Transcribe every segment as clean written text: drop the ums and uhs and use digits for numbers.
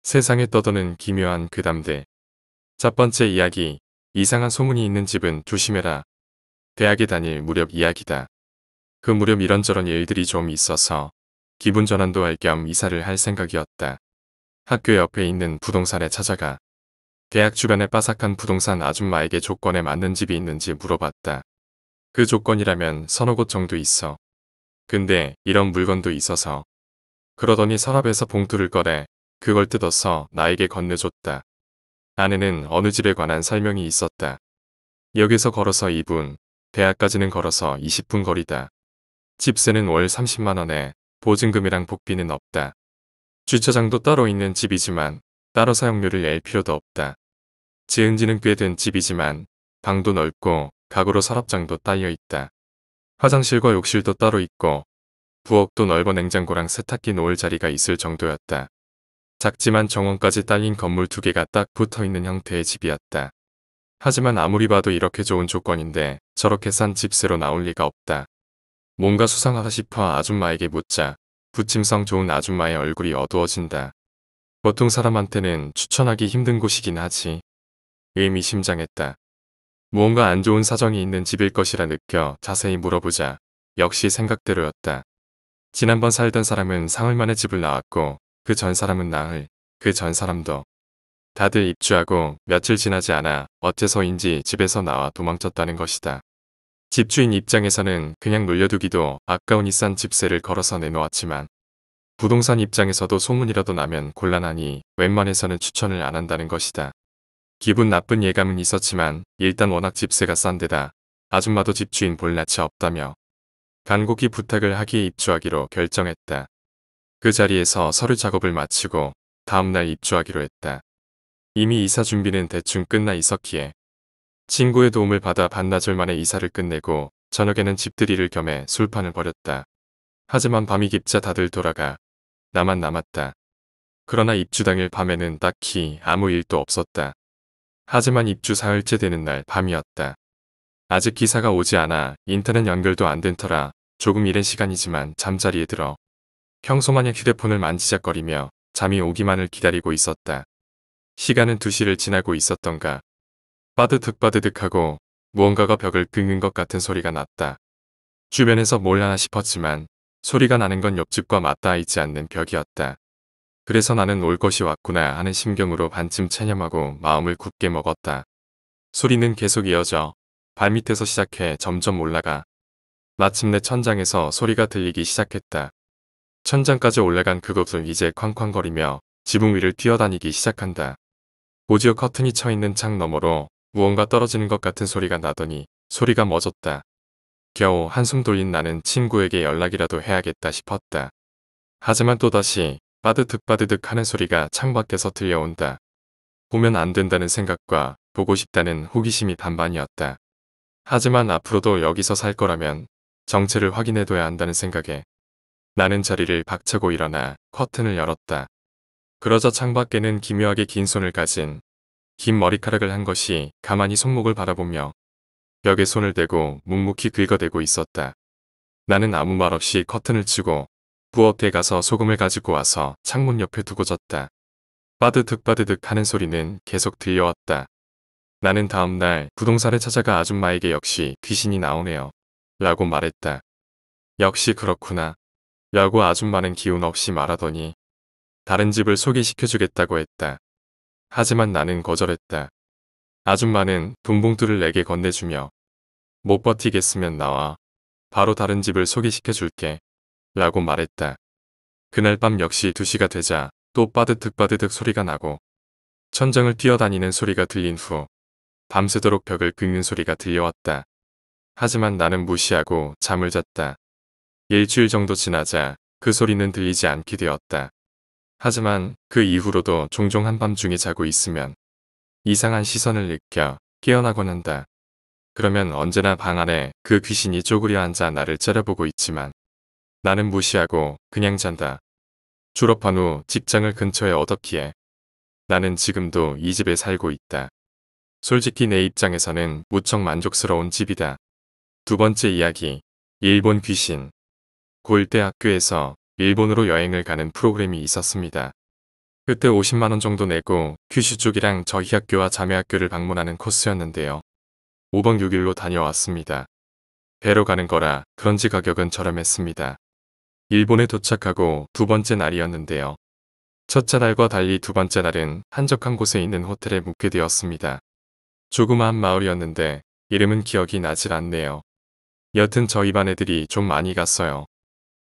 세상에 떠도는 기묘한 괴담들. 첫 번째 이야기. 이상한 소문이 있는 집은 조심해라. 대학에 다닐 무렵 이야기다. 그 무렵 이런저런 일들이 좀 있어서 기분 전환도 할 겸 이사를 할 생각이었다. 학교 옆에 있는 부동산에 찾아가 대학 주변에 빠삭한 부동산 아줌마에게 조건에 맞는 집이 있는지 물어봤다. 그 조건이라면 서너 곳 정도 있어. 근데 이런 물건도 있어서. 그러더니 서랍에서 봉투를 꺼내 그걸 뜯어서 나에게 건네줬다. 안에는 어느 집에 관한 설명이 있었다. 역에서 걸어서 2분, 대학까지는 걸어서 20분 거리다. 집세는 월 30만 원에 보증금이랑 복비는 없다. 주차장도 따로 있는 집이지만 따로 사용료를 낼 필요도 없다. 지은 지는 꽤 된 집이지만 방도 넓고 가구로 서랍장도 딸려 있다. 화장실과 욕실도 따로 있고 부엌도 넓어 냉장고랑 세탁기 놓을 자리가 있을 정도였다. 작지만 정원까지 딸린 건물 2개가 딱 붙어있는 형태의 집이었다. 하지만 아무리 봐도 이렇게 좋은 조건인데 저렇게 싼 집세로 나올 리가 없다. 뭔가 수상하다 싶어 아줌마에게 묻자 부침성 좋은 아줌마의 얼굴이 어두워진다. 보통 사람한테는 추천하기 힘든 곳이긴 하지. 의미심장했다. 무언가 안 좋은 사정이 있는 집일 것이라 느껴 자세히 물어보자 역시 생각대로였다. 지난번 살던 사람은 사흘 만에 집을 나왔고 그 전 사람은 나흘, 그 전 사람도. 다들 입주하고 며칠 지나지 않아 어째서인지 집에서 나와 도망쳤다는 것이다. 집주인 입장에서는 그냥 놀려두기도 아까우니 싼 집세를 걸어서 내놓았지만 부동산 입장에서도 소문이라도 나면 곤란하니 웬만해서는 추천을 안 한다는 것이다. 기분 나쁜 예감은 있었지만 일단 워낙 집세가 싼 데다 아줌마도 집주인 볼 낯이 없다며 간곡히 부탁을 하기에 입주하기로 결정했다. 그 자리에서 서류 작업을 마치고 다음날 입주하기로 했다. 이미 이사 준비는 대충 끝나 있었기에 친구의 도움을 받아 반나절 만에 이사를 끝내고 저녁에는 집들이를 겸해 술판을 벌였다. 하지만 밤이 깊자 다들 돌아가 나만 남았다. 그러나 입주 당일 밤에는 딱히 아무 일도 없었다. 하지만 입주 사흘째 되는 날 밤이었다. 아직 기사가 오지 않아 인터넷 연결도 안 된 터라 조금 이른 시간이지만 잠자리에 들어 평소마냥 휴대폰을 만지작거리며 잠이 오기만을 기다리고 있었다. 시간은 2시를 지나고 있었던가. 빠드득빠드득하고 무언가가 벽을 긁는 것 같은 소리가 났다. 주변에서 뭘 하나 싶었지만 소리가 나는 건 옆집과 맞닿아 있지 않는 벽이었다. 그래서 나는 올 것이 왔구나 하는 심경으로 반쯤 체념하고 마음을 굳게 먹었다. 소리는 계속 이어져 발밑에서 시작해 점점 올라가 마침내 천장에서 소리가 들리기 시작했다. 천장까지 올라간 그곳을 이제 쾅쾅거리며 지붕 위를 뛰어다니기 시작한다. 오디오 커튼이 쳐있는 창 너머로 무언가 떨어지는 것 같은 소리가 나더니 소리가 멎었다. 겨우 한숨 돌린 나는 친구에게 연락이라도 해야겠다 싶었다. 하지만 또다시 빠드득빠드득 하는 소리가 창밖에서 들려온다. 보면 안 된다는 생각과 보고 싶다는 호기심이 반반이었다. 하지만 앞으로도 여기서 살 거라면 정체를 확인해둬야 한다는 생각에 나는 자리를 박차고 일어나 커튼을 열었다. 그러자 창밖에는 기묘하게 긴 손을 가진 긴 머리카락을 한 것이 가만히 손목을 바라보며 벽에 손을 대고 묵묵히 긁어대고 있었다. 나는 아무 말 없이 커튼을 치고 부엌에 가서 소금을 가지고 와서 창문 옆에 두고 졌다. 빠드득빠드득 하는 소리는 계속 들려왔다. 나는 다음날 부동산에 찾아가 아줌마에게 역시 귀신이 나오네요. 라고 말했다. 역시 그렇구나. 라고 아줌마는 기운 없이 말하더니 다른 집을 소개시켜주겠다고 했다. 하지만 나는 거절했다. 아줌마는 돈봉투를 내게 건네주며 못 버티겠으면 나와. 바로 다른 집을 소개시켜줄게. 라고 말했다. 그날 밤 역시 2시가 되자 또 빠드득빠드득 소리가 나고 천장을 뛰어다니는 소리가 들린 후 밤새도록 벽을 긁는 소리가 들려왔다. 하지만 나는 무시하고 잠을 잤다. 일주일 정도 지나자 그 소리는 들리지 않게 되었다. 하지만 그 이후로도 종종 한밤중에 자고 있으면 이상한 시선을 느껴 깨어나곤 한다. 그러면 언제나 방 안에 그 귀신이 쪼그려 앉아 나를 째려보고 있지만 나는 무시하고 그냥 잔다. 졸업한 후 직장을 근처에 얻었기에 나는 지금도 이 집에 살고 있다. 솔직히 내 입장에서는 무척 만족스러운 집이다. 두 번째 이야기. 일본 귀신. 고1 때 학교에서 일본으로 여행을 가는 프로그램이 있었습니다. 그때 50만원 정도 내고 큐슈 쪽이랑 저희 학교와 자매 학교를 방문하는 코스였는데요. 5박 6일로 다녀왔습니다. 배로 가는 거라 그런지 가격은 저렴했습니다. 일본에 도착하고 두 번째 날이었는데요. 첫째 날과 달리 두 번째 날은 한적한 곳에 있는 호텔에 묵게 되었습니다. 조그마한 마을이었는데 이름은 기억이 나질 않네요. 여튼 저희 반 애들이 좀 많이 갔어요.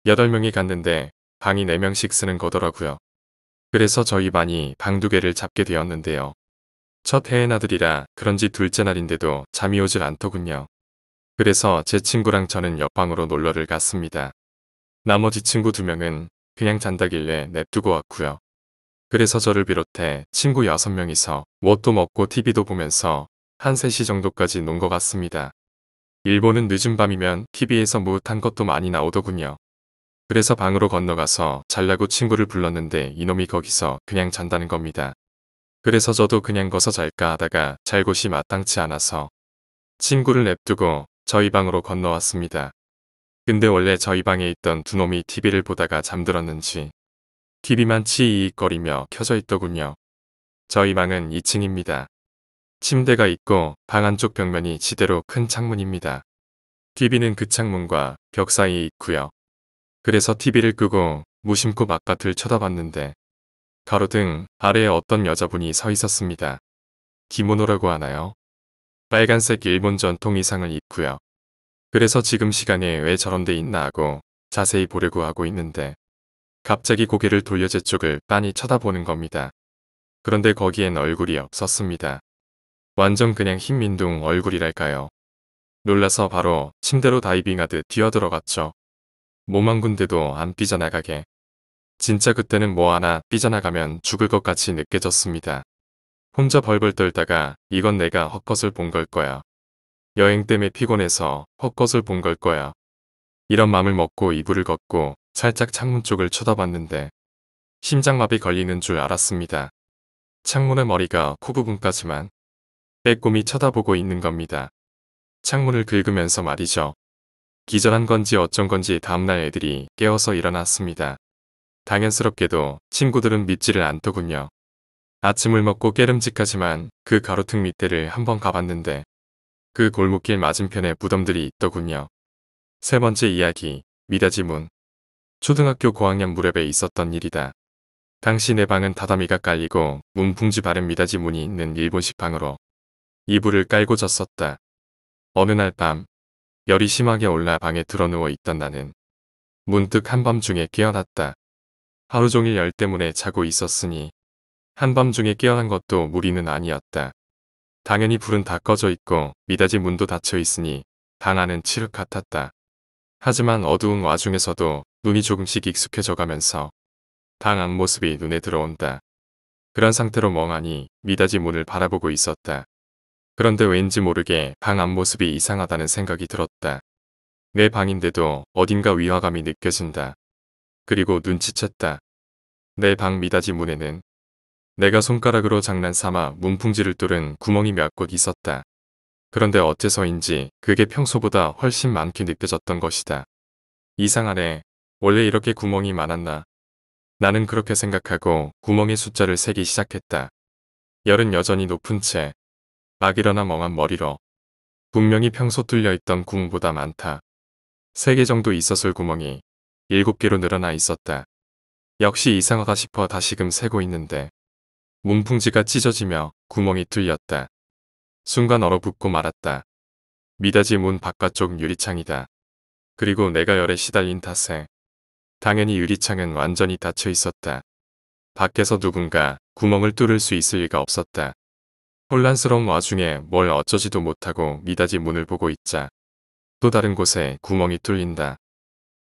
8명이 갔는데 방이 4명씩 쓰는 거더라고요. 그래서 저희 반이 방 2개를 잡게 되었는데요. 첫 해의 나들이라 그런지 둘째 날인데도 잠이 오질 않더군요. 그래서 제 친구랑 저는 옆방으로 놀러를 갔습니다. 나머지 친구 2명은 그냥 잔다길래 냅두고 왔고요. 그래서 저를 비롯해 친구 6명이서 뭣도 먹고 TV도 보면서 한 3시 정도까지 논 것 같습니다. 일본은 늦은 밤이면 TV에서 무릇한 것도 많이 나오더군요. 그래서 방으로 건너가서 잘라고 친구를 불렀는데 이놈이 거기서 그냥 잔다는 겁니다. 그래서 저도 그냥 거서 잘까 하다가 잘 곳이 마땅치 않아서 친구를 냅두고 저희 방으로 건너왔습니다. 근데 원래 저희 방에 있던 두 놈이 TV를 보다가 잠들었는지 TV만 치익거리며 켜져 있더군요. 저희 방은 2층입니다. 침대가 있고 방 안쪽 벽면이 지대로 큰 창문입니다. TV는 그 창문과 벽 사이에 있고요. 그래서 TV를 끄고 무심코 바깥을 쳐다봤는데 가로등 아래에 어떤 여자분이 서 있었습니다. 기모노라고 하나요? 빨간색 일본 전통 의상을 입고요. 그래서 지금 시간에 왜 저런 데 있나 하고 자세히 보려고 하고 있는데 갑자기 고개를 돌려 제 쪽을 빤히 쳐다보는 겁니다. 그런데 거기엔 얼굴이 없었습니다. 완전 그냥 흰민둥 얼굴이랄까요. 놀라서 바로 침대로 다이빙하듯 뛰어들어갔죠. 몸 한 군데도 안 삐져나가게. 진짜 그때는 뭐 하나 삐져나가면 죽을 것 같이 느껴졌습니다. 혼자 벌벌 떨다가 이건 내가 헛것을 본 걸 거야. 여행 때문에 피곤해서 헛것을 본 걸 거야. 이런 맘을 먹고 이불을 걷고 살짝 창문 쪽을 쳐다봤는데 심장마비 걸리는 줄 알았습니다. 창문의 머리가 코 부분까지만 빼꼼히 쳐다보고 있는 겁니다. 창문을 긁으면서 말이죠. 기절한 건지 어쩐 건지 다음날 애들이 깨어서 일어났습니다. 당연스럽게도 친구들은 믿지를 않더군요. 아침을 먹고 깨름직하지만 그 가로등 밑에를 한번 가봤는데 그 골목길 맞은편에 무덤들이 있더군요. 세 번째 이야기, 미다지문. 초등학교 고학년 무렵에 있었던 일이다. 당시 내 방은 다다미가 깔리고 문풍지 바른 미닫이 문이 있는 일본식 방으로 이불을 깔고 잤었다. 어느 날 밤 열이 심하게 올라 방에 드러누워 있던 나는 문득 한밤중에 깨어났다. 하루 종일 열 때문에 자고 있었으니 한밤중에 깨어난 것도 무리는 아니었다. 당연히 불은 다 꺼져 있고 미닫이 문도 닫혀 있으니 방 안은 칠흑 같았다. 하지만 어두운 와중에서도 눈이 조금씩 익숙해져 가면서 방 앞모습이 눈에 들어온다. 그런 상태로 멍하니 미닫이 문을 바라보고 있었다. 그런데 왠지 모르게 방 앞모습이 이상하다는 생각이 들었다. 내 방인데도 어딘가 위화감이 느껴진다. 그리고 눈치챘다. 내 방 미닫이 문에는 내가 손가락으로 장난삼아 문풍지를 뚫은 구멍이 몇 곳 있었다. 그런데 어째서인지 그게 평소보다 훨씬 많게 느껴졌던 것이다. 이상하네. 원래 이렇게 구멍이 많았나? 나는 그렇게 생각하고 구멍의 숫자를 세기 시작했다. 열은 여전히 높은 채 막 일어나 멍한 머리로 분명히 평소 뚫려있던 구멍보다 많다. 3개 정도 있었을 구멍이 7개로 늘어나 있었다. 역시 이상하다 싶어 다시금 세고 있는데 문풍지가 찢어지며 구멍이 뚫렸다. 순간 얼어붙고 말았다. 미닫이 문 바깥쪽 유리창이다. 그리고 내가 열에 시달린 탓에 당연히 유리창은 완전히 닫혀 있었다. 밖에서 누군가 구멍을 뚫을 수 있을 리가 없었다. 혼란스러운 와중에 뭘 어쩌지도 못하고 미닫이 문을 보고 있자 또 다른 곳에 구멍이 뚫린다.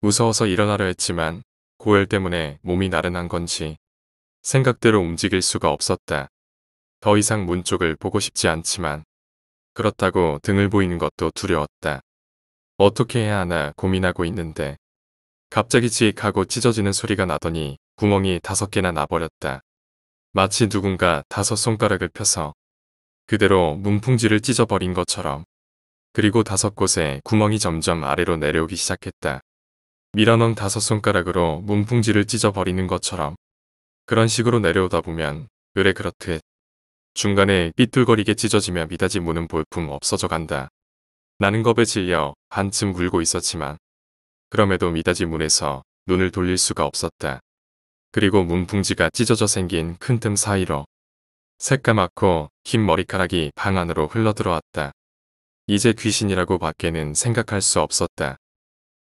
무서워서 일어나려 했지만 고열 때문에 몸이 나른한 건지 생각대로 움직일 수가 없었다. 더 이상 문 쪽을 보고 싶지 않지만 그렇다고 등을 보이는 것도 두려웠다. 어떻게 해야 하나 고민하고 있는데 갑자기 지익 하고 찢어지는 소리가 나더니 구멍이 5개나 나버렸다. 마치 누군가 5 손가락을 펴서 그대로 문풍지를 찢어버린 것처럼. 그리고 5곳에 구멍이 점점 아래로 내려오기 시작했다. 밀어넣은 5 손가락으로 문풍지를 찢어버리는 것처럼. 그런 식으로 내려오다 보면 그래 그렇듯 중간에 삐뚤거리게 찢어지며 미닫이 문은 볼품 없어져 간다. 나는 겁에 질려 한층 굴고 있었지만 그럼에도 미닫이 문에서 눈을 돌릴 수가 없었다. 그리고 문풍지가 찢어져 생긴 큰 틈 사이로 새까맣고 긴 머리카락이 방 안으로 흘러들어왔다. 이제 귀신이라고 밖에는 생각할 수 없었다.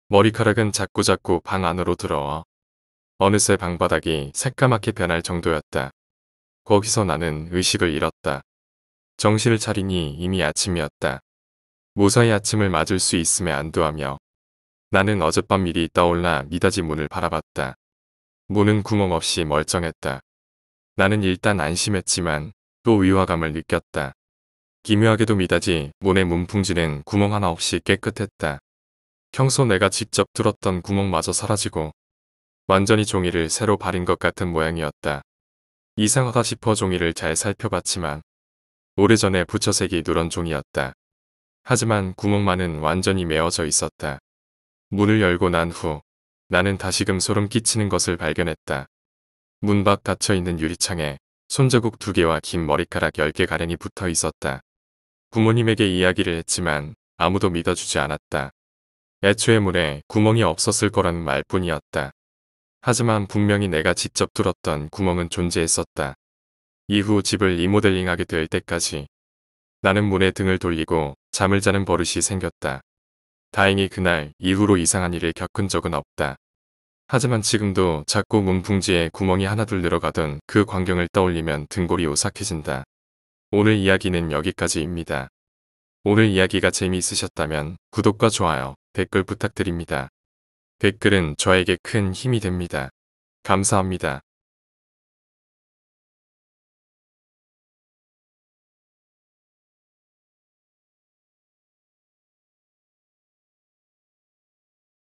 머리카락은 자꾸자꾸 방 안으로 들어와 어느새 방바닥이 새까맣게 변할 정도였다. 거기서 나는 의식을 잃었다. 정신을 차리니 이미 아침이었다. 무사히 아침을 맞을 수 있음에 안도하며 나는 어젯밤 일이 떠올라 미닫이 문을 바라봤다. 문은 구멍 없이 멀쩡했다. 나는 일단 안심했지만 또 위화감을 느꼈다. 기묘하게도 미닫이 문의 문풍지는 구멍 하나 없이 깨끗했다. 평소 내가 직접 뚫었던 구멍마저 사라지고 완전히 종이를 새로 바린 것 같은 모양이었다. 이상하다 싶어 종이를 잘 살펴봤지만 오래전에 붙여색이 누런 종이었다. 하지만 구멍만은 완전히 메어져 있었다. 문을 열고 난 후 나는 다시금 소름 끼치는 것을 발견했다. 문 밖 닫혀있는 유리창에 손자국 2개와 긴 머리카락 10개가량이 붙어 있었다. 부모님에게 이야기를 했지만 아무도 믿어주지 않았다. 애초에 문에 구멍이 없었을 거라는 말뿐이었다. 하지만 분명히 내가 직접 뚫었던 구멍은 존재했었다. 이후 집을 리모델링하게 될 때까지 나는 문에 등을 돌리고 잠을 자는 버릇이 생겼다. 다행히 그날 이후로 이상한 일을 겪은 적은 없다. 하지만 지금도 자꾸 문풍지에 구멍이 하나둘 늘어가던 그 광경을 떠올리면 등골이 오싹해진다. 오늘 이야기는 여기까지입니다. 오늘 이야기가 재미있으셨다면 구독과 좋아요, 댓글 부탁드립니다. 댓글은 저에게 큰 힘이 됩니다. 감사합니다.